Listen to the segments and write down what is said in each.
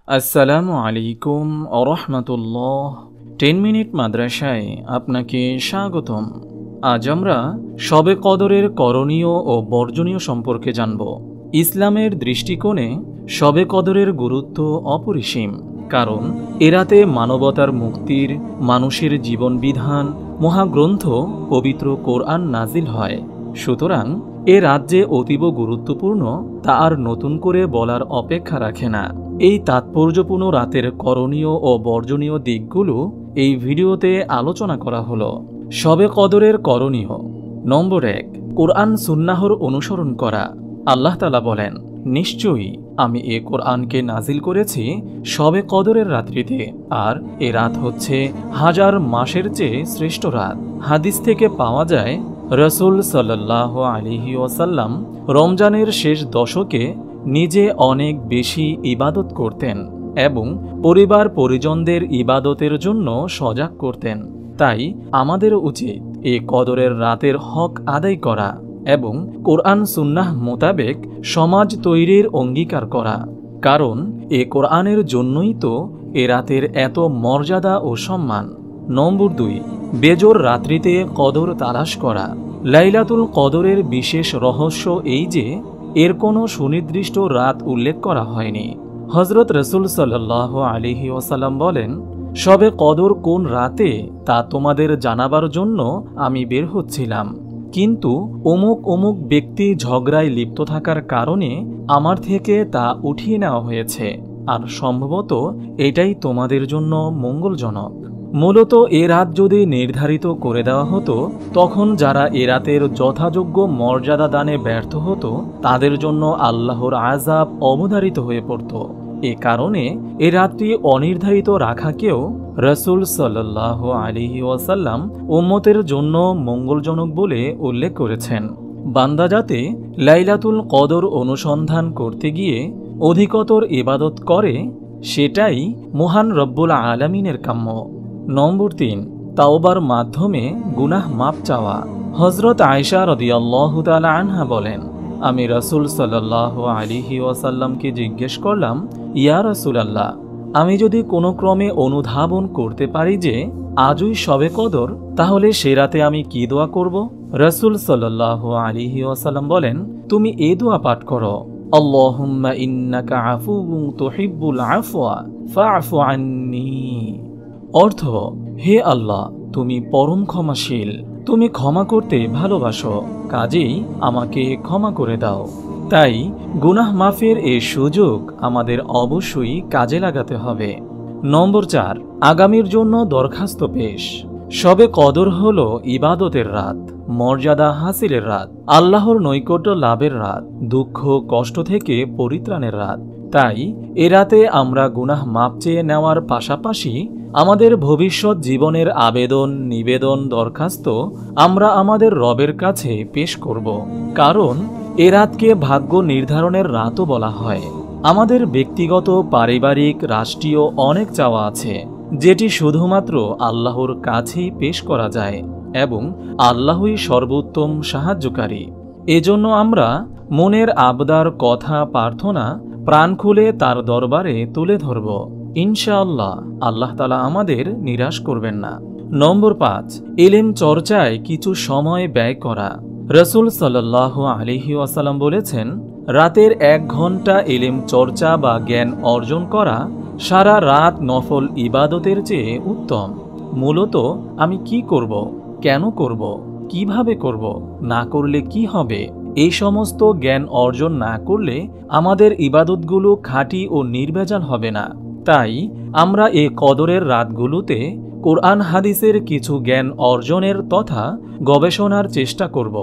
আসসালামু আলাইকুম ওরহমতুল্লাহ। 10 মিনিট মাদ্রাসায় আপনাকে স্বাগতম। আজ আমরা শবে কদরের করণীয় ও বর্জনীয় সম্পর্কে জানব। ইসলামের দৃষ্টিকোণে শবে কদরের গুরুত্ব অপরিসীম, কারণ এ রাতে মানবতার মুক্তির, মানুষের জীবন বিধান, মহাগ্রন্থ পবিত্র কোরআন নাজিল হয়। সুতরাং এ রাত যে অতীব গুরুত্বপূর্ণ তা আর নতুন করে বলার অপেক্ষা রাখে না। এই তাৎপর্যপূর্ণ রাতের করণীয় ও বর্জনীয় দিকগুলো এই ভিডিওতে আলোচনা করা হলো। শবে কদরের করণীয়। নম্বর 1, কোরআন সুন্নাহর অনুসরণ করা। আল্লাহ তাআলা বলেন, নিশ্চয়ই আমি এ কোরআনকে নাজিল করেছি শবে কদরের রাত্রিতে, আর এ রাত হচ্ছে 1000 মাসের চেয়ে শ্রেষ্ঠ রাত। হাদিস থেকে পাওয়া যায়, রাসূল সাল্লাল্লাহু আলাইহি ওয়াসাল্লাম রমজানের শেষ দশকে নিজে অনেক বেশি ইবাদত করতেন এবং পরিবার পরিজনদের ইবাদতের জন্য সজাগ করতেন। তাই আমাদের উচিত এ কদরের রাতের হক আদায় করা এবং কোরআন সুন্নাহ মোতাবেক সমাজ তৈরির অঙ্গীকার করা, কারণ এ কোরআনের জন্যই তো এ রাতের এত মর্যাদা ও সম্মান। নম্বর 2, বেজোর রাত্রিতে কদর তালাশ করা। লাইলাতুল কদরের বিশেষ রহস্য এই যে এর কোনো সুনির্দিষ্ট রাত উল্লেখ করা হয়নি। হযরত রাসূল সাল্লাল্লাহু আলাইহি ওয়াসাল্লাম বলেন, শবে কদর কোন রাতে তা তোমাদের জানাবার জন্য আমি বের হচ্ছিলাম, কিন্তু অমুক অমুক ব্যক্তি ঝগড়ায় লিপ্ত থাকার কারণে আমার থেকে তা উঠিয়ে নেওয়া হয়েছে, আর সম্ভবত এটাই তোমাদের জন্য মঙ্গলজনক। মূলত এ রাত যদি নির্ধারিত করে দেওয়া হতো, তখন যারা এ রাতের যথাযোগ্য মর্যাদা দানে ব্যর্থ হতো তাদের জন্য আল্লাহর আযাব অবধারিত হয়ে পড়ত। এ কারণে এ রাতটি অনির্ধারিত রাখাকেও রাসূল সাল্লাল্লাহু আলাইহি ওয়াসাল্লাম উম্মতের জন্য মঙ্গলজনক বলে উল্লেখ করেছেন। বান্দা যাতে লাইলাতুল কদর অনুসন্ধান করতে গিয়ে অধিকতর ইবাদত করে, সেটাই মহান রব্বুল আলামিনের কাম্য। নম্বর 3, তাওবার মাধ্যমে গুনাহ মাপ চাওয়া। হযরত আয়েশা রাদিয়াল্লাহু তাআলা আনহা বলেন, আমি রাসূল সাল্লাল্লাহু আলাইহি ওয়াসাল্লামকে জিজ্ঞেস করলাম, ইয়া রাসূলাল্লাহ, আমি যদি কোনো ক্রমে অনুধাবন করতে পারি যে আজই শবে কদর, তাহলে সে রাতে আমি কি দোয়া করব? রাসূল সাল্লাল্লাহু আলাইহি ওয়াসাল্লাম বলেন, তুমি এই দোয়া পাঠ করো, আল্লাহুম্মা ইন্নাকা আফুউন তুহিব্বুল আফওয়া ফা'ফু আন্নী। অর্থ, হে আল্লাহ, তুমি পরম ক্ষমাশীল, তুমি ক্ষমা করতে ভালোবাসো, কাজেই আমাকে ক্ষমা করে দাও। তাই গুনাহ মাফের এই সুযোগ আমাদের অবশ্যই কাজে লাগাতে হবে। নম্বর 4, আগামীর জন্য দরখাস্ত পেশ। শবে কদর হল ইবাদতের রাত, মর্যাদা হাসিলের রাত, আল্লাহর নৈকট্য লাভের রাত, দুঃখ কষ্ট থেকে পরিত্রাণের রাত। তাই এ রাতে আমরা গুনাহ মাপ চেয়ে নেওয়ার পাশাপাশি আমাদের ভবিষ্যৎ জীবনের আবেদন নিবেদন দরখাস্ত আমরা আমাদের রবের কাছে পেশ করব, কারণ এ রাতকে ভাগ্য নির্ধারণের রাতও বলা হয়। আমাদের ব্যক্তিগত, পারিবারিক, রাষ্ট্রীয় অনেক চাওয়া আছে, যেটি শুধুমাত্র আল্লাহর কাছেই পেশ করা যায় এবং আল্লাহই সর্বোত্তম সাহায্যকারী। এজন্য আমরা মনের আবদার, কথা, প্রার্থনা প্রাণ খুলে তার দরবারে তুলে ধরব। ইনশাআল্লাহ আল্লাহ তাআলা আমাদের নিরাশ করবেন না। নম্বর 5, ইলম চর্চায় কিছু সময় ব্যয় করা। রাসূল সাল্লাল্লাহু আলাইহি ওয়াসাল্লাম বলেছেন, রাতের 1 ঘন্টা ইলম চর্চা বা জ্ঞান অর্জন করা সারা রাত নফল ইবাদতের চেয়ে উত্তম। মূলত আমি কি করব, কেন করব, কিভাবে করব, না করলে কি হবে, এই সমস্ত জ্ঞান অর্জন না করলে আমাদের ইবাদতগুলো খাঁটি ও নির্ভেজাল হবে না। তাই আমরা এই কদরের রাতগুলোতে কোরআন হাদিসের কিছু জ্ঞান অর্জনের তথা গবেষণার চেষ্টা করব,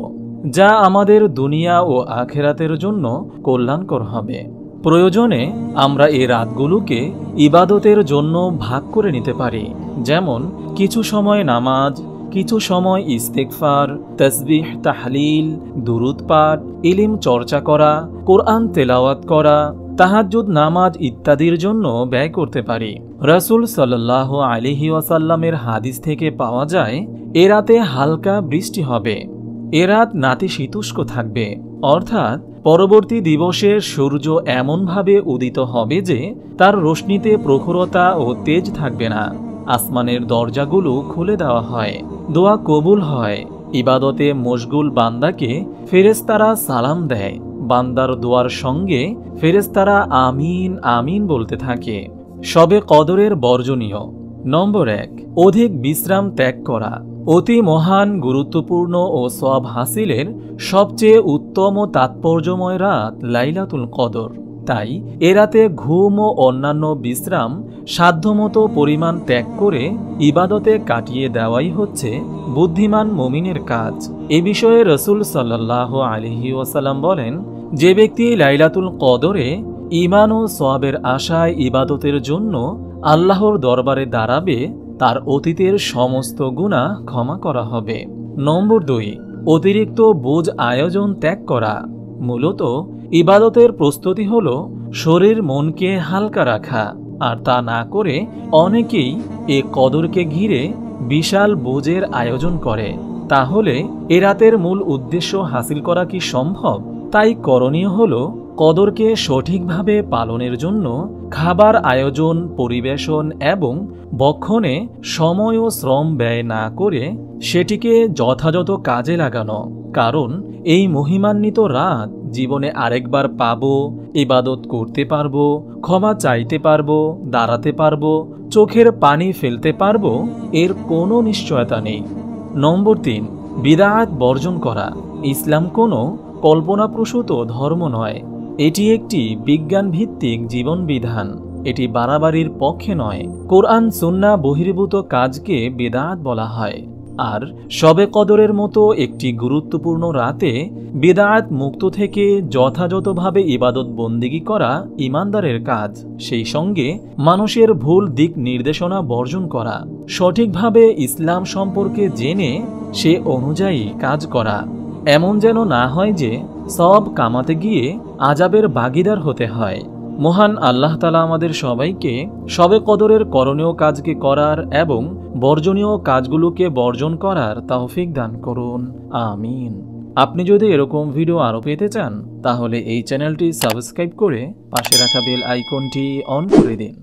যা আমাদের দুনিয়া ও আখিরাতের জন্য কল্যাণকর হবে। প্রয়োজনে আমরা এই রাতগুলোকে ইবাদতের জন্য ভাগ করে নিতে পারি, যেমন কিছু সময় নামাজ, কিছু সময় ইস্তেগফার, তাসবিহ, তাহলিল, দুরুদ পাঠ, ইলম চর্চা করা, কোরআন তেলাওয়াত করা, তাহাজ্জুদ নামাজ ইত্যাদির জন্য ব্যয় করতে পারি। রাসূল সাল্লাল্লাহু আলাইহি ওয়াসাল্লামের হাদিস থেকে পাওয়া যায়, এ রাতে হালকা বৃষ্টি হবে, এ রাত নাতিশীতোষ্ণ থাকবে, অর্থাৎ পরবর্তী দিবসে সূর্য এমনভাবে উদিত হবে যে তার রশ্মিতে প্রখরতা ও তেজ থাকবে না। আসমানের দরজাগুলো খুলে দেওয়া হয়, দোয়া কবুল হয়, ইবাদতে মশগুল বান্দাকে ফেরেশতারা সালাম দেয়, বান্দার দোয়ার সঙ্গে ফেরেশতারা আমিন আমিন বলতে থাকে। শবে কদরের বর্জনীয়। নম্বর 1, অধিক বিশ্রাম ত্যাগ করা। অতি মহান, গুরুত্বপূর্ণ ও সওয়াব হাসিলের সবচেয়ে উত্তম ও তাৎপর্যময় রাত লাইলাতুল কদর। তাই এ রাতে ঘুম ও অন্যান্য বিশ্রাম সাধ্যমতো পরিমাণ ত্যাগ করে ইবাদতে কাটিয়ে দেওয়াই হচ্ছে বুদ্ধিমান মুমিনের কাজ। এ বিষয়ে রাসূল সাল্লাল্লাহু আলাইহি ওয়াসাল্লাম বলেন, যে ব্যক্তি লাইলাতুল কদরে ঈমান ও সওয়াবের আশায় ইবাদতের জন্য আল্লাহর দরবারে দাঁড়াবে, তার অতীতের সমস্ত গুনাহ ক্ষমা করা হবে। নম্বর 2, অতিরিক্ত বোঝ আয়োজন ত্যাগ করা। মূলত ইবাদতের প্রস্তুতি হল শরীর মনকে হালকা রাখা, আর তা না করে অনেকেই এ কদরকে ঘিরে বিশাল বোঝের আয়োজন করে। তাহলে এ রাতের মূল উদ্দেশ্য হাসিল করা কি সম্ভব? তাই করণীয় হল কদরকে সঠিকভাবে পালনের জন্য খাবার আয়োজন, পরিবেশন এবং বক্ষণে সময় ও শ্রম ব্যয় না করে সেটিকে যথাযথ কাজে লাগানো। কারণ এই মহিমান্বিত রাত জীবনে আরেকবার পাবো, ইবাদত করতে পারবো, ক্ষমা চাইতে পারবো, দাঁড়াতে পারবো, চোখের পানি ফেলতে পারবো, এর কোনো নিশ্চয়তা নেই। নম্বর 3, বিদআত বর্জন করা। ইসলাম কোনো কল্পনাপ্রসূত ধর্ম নয়, এটি একটি বিজ্ঞান ভিত্তিক জীবন বিধান। এটি বাড়াবাড়ির পক্ষে নয়। কোরআন সুন্নাহ বহির্ভূত কাজকে বিদআত বলা হয়। আর শবে কদরের মতো একটি গুরুত্বপূর্ণ রাতে বিদআত মুক্ত থেকে যথাযথভাবে ইবাদত বন্দেগী করা ঈমানদারের কাজ। সেই সঙ্গে মানুষের ভুল দিক নির্দেশনা বর্জন করা, সঠিকভাবে ইসলাম সম্পর্কে জেনে সে অনুযায়ী কাজ করা। এমন যেন না হয় যে সওয়াব কামাতে গিয়ে আযাবের ভাগীদার হতে হয়। মহান আল্লাহ তাআলা আমাদের সবাইকে শবে কদরের করণীয় কাজকে করার এবং বর্জনীয় কাজগুলোকে বর্জন করার তৌফিক দান করুন, আমিন। আপনি যদি এরকম ভিডিও আরও পেতে চান তাহলে এই চ্যানেলটি সাবস্ক্রাইব করে পাশে রাখা বেল আইকনটি অন করে দিন।